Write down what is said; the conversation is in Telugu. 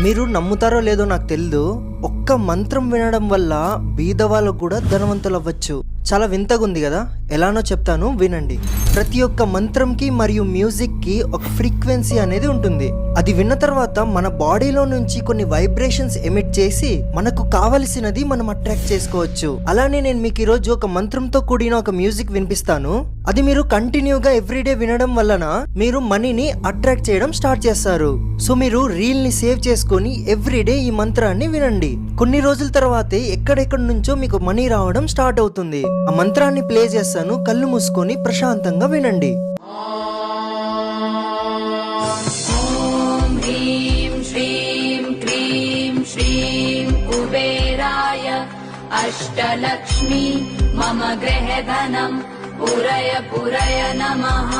మీరు నమ్ముతారో లేదో నాకు తెలియదు, ఒక్క మంత్రం వినడం వల్ల బీదవాళ్ళకు కూడా ధనవంతులు అవ్వచ్చు. చాలా వింతగా ఉంది కదా, ఎలానో చెప్తాను వినండి. ప్రతి ఒక్క మంత్రంకి మరియు మ్యూజిక్కి ఒక ఫ్రీక్వెన్సీ అనేది ఉంటుంది. అది విన్న తర్వాత మన బాడీలో నుంచి కొన్ని వైబ్రేషన్స్ ఎమిట్ చేసి మనకు కావలసినది మనం అట్రాక్ట్ చేసుకోవచ్చు. అలానే నేను మీకు ఈరోజు ఒక మంత్రంతో కూడిన ఒక మ్యూజిక్ వినిపిస్తాను. అది మీరు కంటిన్యూగా ఎవ్రీడే వినడం వలన మీరు మనీని అట్రాక్ట్ చేయడం స్టార్ట్ చేస్తారు. సో మీరు రీల్ ని సేవ్ చేసుకొని ఎవ్రీడే ఈ మంత్రాన్ని వినండి. కొన్ని రోజుల తర్వాతే ఎక్కడెక్కడి నుంచో మీకు మనీ రావడం స్టార్ట్ అవుతుంది. ఆ మంత్రాన్ని ప్లే చేస్తాను, కళ్ళు మూసుకొని ప్రశాంతంగా వినండి. ఓం హ్రీం శ్రీం క్రీం శ్రీం కుబేరాయ అష్టలక్ష్మి మమ గృహధనం పురయ పురయ నమః.